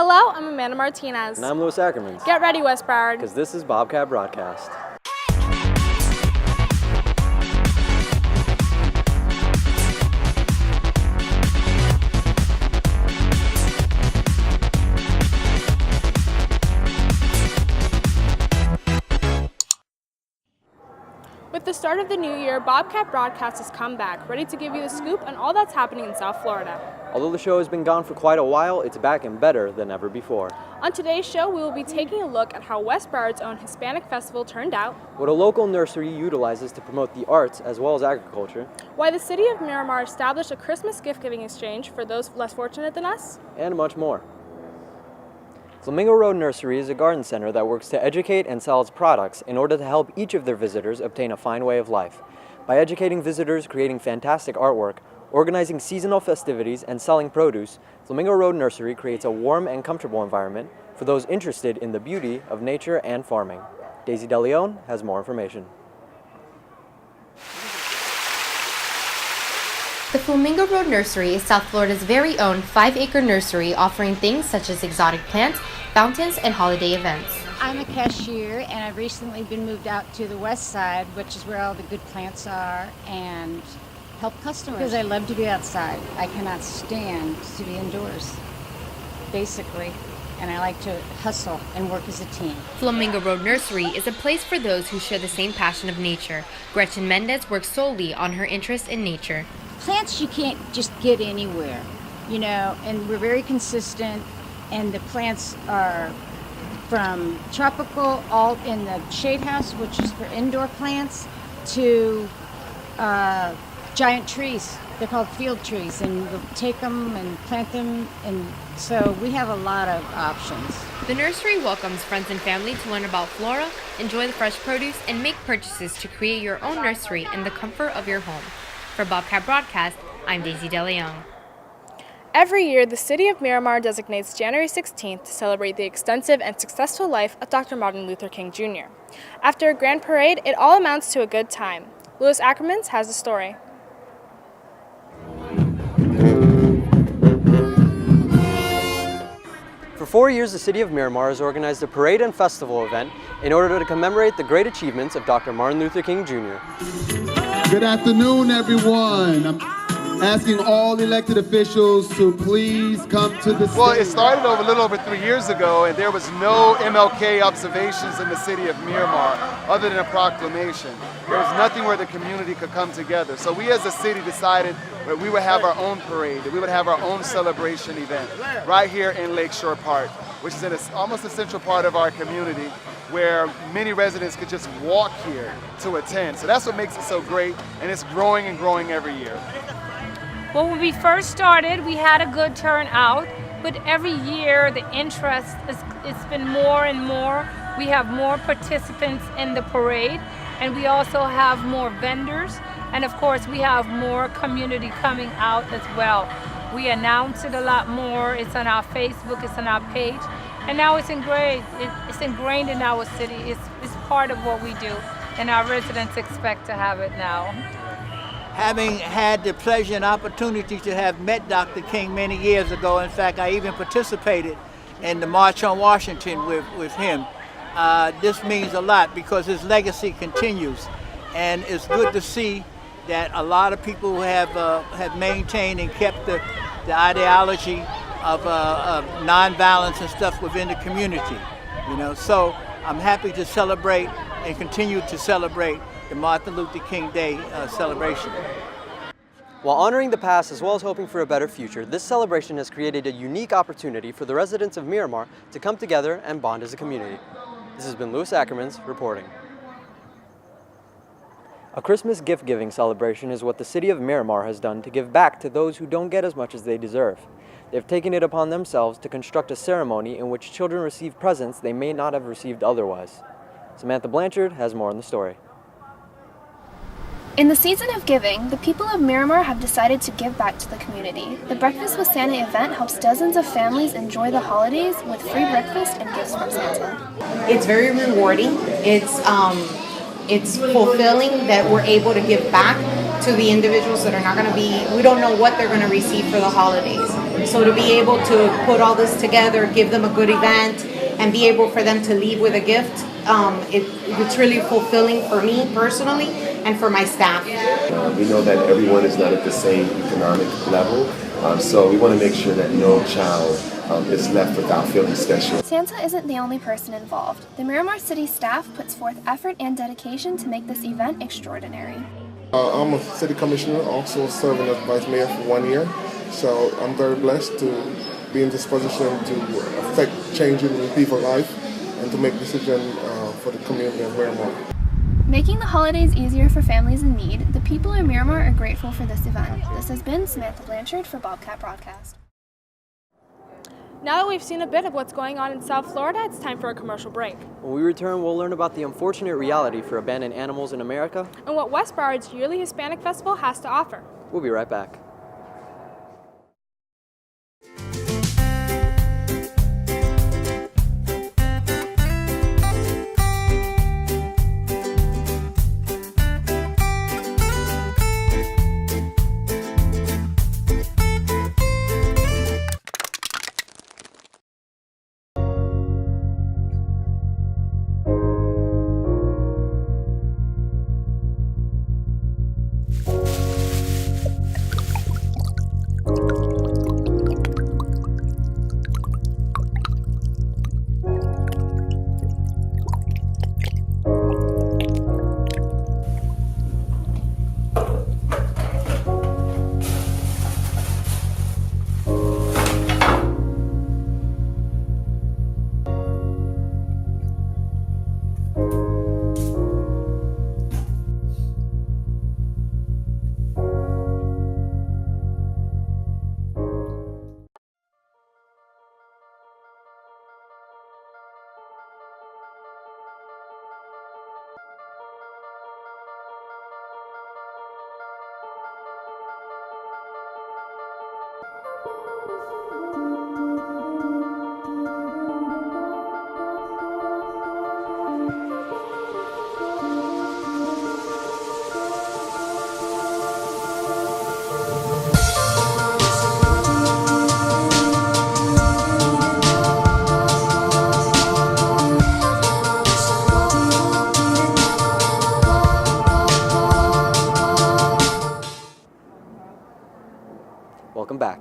Hello, I'm Amanda Martinez. And I'm Louis Ackermans. Get ready, West Broward. Because this is Bobcat Broadcast. With the start of the new year, Bobcat Broadcast has come back, ready to give you the scoop on all that's happening in South Florida. Although the show has been gone for quite a while, it's back and better than ever before. On today's show, we will be taking a look at how West Broward's own Hispanic Festival turned out, what a local nursery utilizes to promote the arts as well as agriculture, why the city of Miramar established a Christmas gift-giving exchange for those less fortunate than us, and much more. Flamingo Road Nursery is a garden center that works to educate and sell its products in order to help each of their visitors obtain a fine way of life. By educating visitors, creating fantastic artwork, organizing seasonal festivities, and selling produce, Flamingo Road Nursery creates a warm and comfortable environment for those interested in the beauty of nature and farming. Daisy DeLeon has more information. The Flamingo Road Nursery is South Florida's very own 5-acre nursery offering things such as exotic plants, fountains, and holiday events. I'm a cashier and I've recently been moved out to the west side, which is where all the good plants are, and help customers. Because I love to be outside. I cannot stand to be indoors, basically. And I like to hustle and work as a team. Flamingo Road Nursery is a place for those who share the same passion of nature. Gretchen Mendez works solely on her interest in nature. Plants you can't just get anywhere, and we're very consistent, and the plants are from tropical, all in the shade house, which is for indoor plants, to giant trees. They're called field trees, and we'll take them and plant them, and so we have a lot of options. The nursery welcomes friends and family to learn about flora, enjoy the fresh produce, and make purchases to create your own nursery in the comfort of your home. For Bobcat Broadcast, I'm Daisy DeLeon. Every year, the city of Miramar designates January 16th to celebrate the extensive and successful life of Dr. Martin Luther King Jr. After a grand parade, it all amounts to a good time. Louis Ackermans has the story. For 4 years, the city of Miramar has organized a parade and festival event in order to commemorate the great achievements of Dr. Martin Luther King Jr. Good afternoon, everyone. I'm asking all elected officials to please come to the stage. Well, it started a little over 3 years ago, and there was no MLK observations in the city of Miramar other than a proclamation. There was nothing where the community could come together. So we as a city decided that we would have our own parade, that we would have our own celebration event right here in Lakeshore Park, which is an almost essential part of our community, where many residents could just walk here to attend. So that's what makes it so great, and it's growing and growing every year. Well, when we first started, we had a good turnout, but every year the interest it's been more and more. We have more participants in the parade, and we also have more vendors, and of course we have more community coming out as well. We announce it a lot more. It's on our Facebook, it's on our page, and now it's ingrained. It's ingrained in our city. It's part of what we do, and our residents expect to have it now. Having had the pleasure and opportunity to have met Dr. King many years ago, in fact, I even participated in the March on Washington with him. This means a lot because his legacy continues, and it's good to see that a lot of people have maintained and kept the ideology of nonviolence and stuff within the community. So I'm happy to celebrate and continue to celebrate the Martin Luther King Day celebration. While honoring the past as well as hoping for a better future, this celebration has created a unique opportunity for the residents of Miramar to come together and bond as a community. This has been Louis Ackermans reporting. A Christmas gift-giving celebration is what the city of Miramar has done to give back to those who don't get as much as they deserve. They've taken it upon themselves to construct a ceremony in which children receive presents they may not have received otherwise. Samantha Blanchard has more on the story. In the season of giving, the people of Miramar have decided to give back to the community. The Breakfast with Santa event helps dozens of families enjoy the holidays with free breakfast and gifts from Santa. It's very rewarding. It's fulfilling that we're able to give back to the individuals that are not going to be, we don't know what they're going to receive for the holidays. So to be able to put all this together, give them a good event, and be able for them to leave with a gift, it's really fulfilling for me personally and for my staff. We know that everyone is not at the same economic level, so we want to make sure that no child is left without feeling special. Santa isn't the only person involved. The Miramar City staff puts forth effort and dedication to make this event extraordinary. I'm a city commissioner, also serving as vice mayor for 1 year, so I'm very blessed to be in this position to affect changes in people's life and to make decisions for the community of Miramar. Making the holidays easier for families in need, the people in Miramar are grateful for this event. This has been Samantha Blanchard for Bobcat Broadcast. Now that we've seen a bit of what's going on in South Florida, it's time for a commercial break. When we return, we'll learn about the unfortunate reality for abandoned animals in America And what West Broward's yearly Hispanic Festival has to offer. We'll be right back. Welcome back.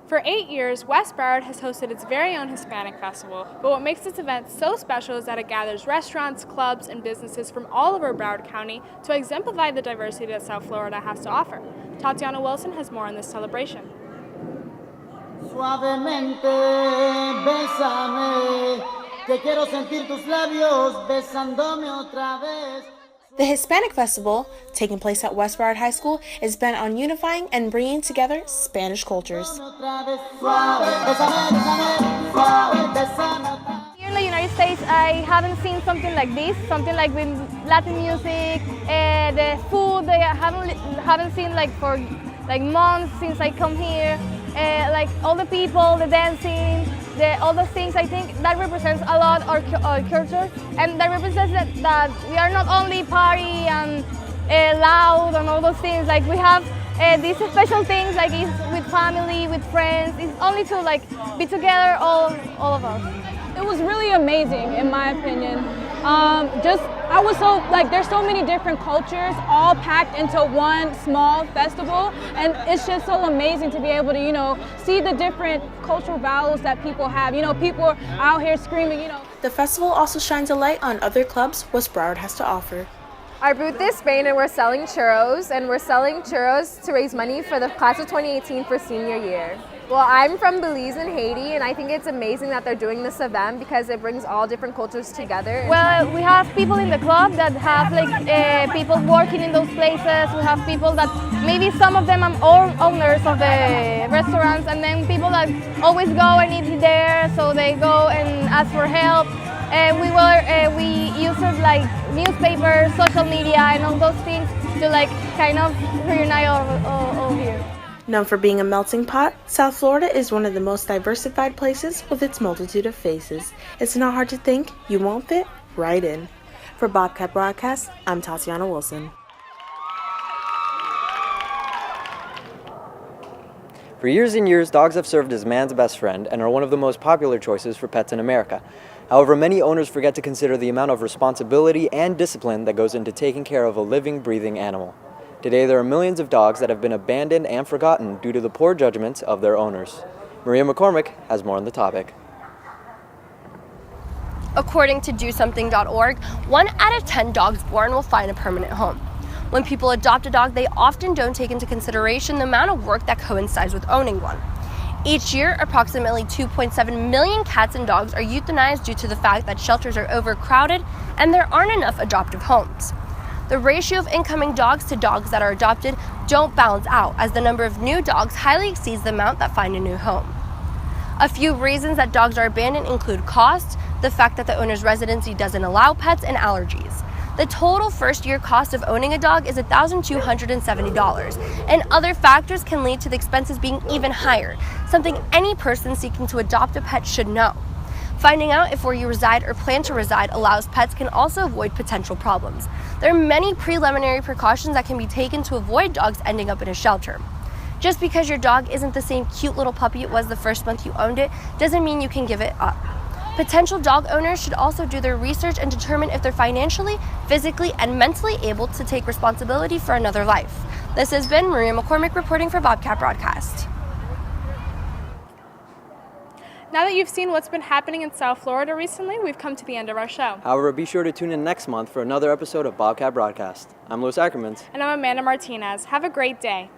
For 8 years, West Broward has hosted its very own Hispanic Festival, but what makes this event so special is that it gathers restaurants, clubs, and businesses from all over Broward County to exemplify the diversity that South Florida has to offer. Tatiana Wilson has more on this celebration. Suavemente, bésame, que quiero sentir tus labios besándome otra vez. The Hispanic Festival, taking place at West Broward High School, is bent on unifying and bringing together Spanish cultures. Here in the United States, I haven't seen something like this, something like with Latin music, the food that I haven't seen like for like months since I come here, like all the people, the dancing, all those things. I think that represents a lot our culture, and that represents that we are not only party and loud and all those things. Like we have these special things, like it's with family, with friends. It's only to like be together, all of us. It was really amazing, in my opinion. I was so, like, there's so many different cultures all packed into one small festival, and it's just so amazing to be able to, you know, see the different cultural values that people have. You know, people are out here screaming, you know. The festival also shines a light on other clubs West Broward has to offer. Our booth is Spain, and we're selling churros, to raise money for the class of 2018 for senior year. Well, I'm from Belize in Haiti, and I think it's amazing that they're doing this event because it brings all different cultures together. Well, we have people in the club that have like people working in those places. We have people that maybe some of them are owners of the restaurants, and then people that always go and eat there, so they go and ask for help. We use it like newspapers, social media, and all those things to like kind of reunite all here. Known for being a melting pot, South Florida is one of the most diversified places with its multitude of faces. It's not hard to think you won't fit right in. For Bobcat Broadcast, I'm Tatiana Wilson. For years and years, dogs have served as man's best friend and are one of the most popular choices for pets in America. However, many owners forget to consider the amount of responsibility and discipline that goes into taking care of a living, breathing animal. Today, there are millions of dogs that have been abandoned and forgotten due to the poor judgments of their owners. Maria McCormick has more on the topic. According to DoSomething.org, 1 out of 10 dogs born will find a permanent home. When people adopt a dog, they often don't take into consideration the amount of work that coincides with owning one. Each year, approximately 2.7 million cats and dogs are euthanized due to the fact that shelters are overcrowded and there aren't enough adoptive homes. The ratio of incoming dogs to dogs that are adopted don't balance out, as the number of new dogs highly exceeds the amount that find a new home. A few reasons that dogs are abandoned include cost, the fact that the owner's residency doesn't allow pets, and allergies. The total first-year cost of owning a dog is $1,270, and other factors can lead to the expenses being even higher, something any person seeking to adopt a pet should know. Finding out if where you reside or plan to reside allows pets can also avoid potential problems. There are many preliminary precautions that can be taken to avoid dogs ending up in a shelter. Just because your dog isn't the same cute little puppy it was the first month you owned it doesn't mean you can give it up. Potential dog owners should also do their research and determine if they're financially, physically, and mentally able to take responsibility for another life. This has been Maria McCormick reporting for Bobcat Broadcast. Now that you've seen what's been happening in South Florida recently, we've come to the end of our show. However, be sure to tune in next month for another episode of Bobcat Broadcast. I'm Louis Ackermans. And I'm Amanda Martinez. Have a great day.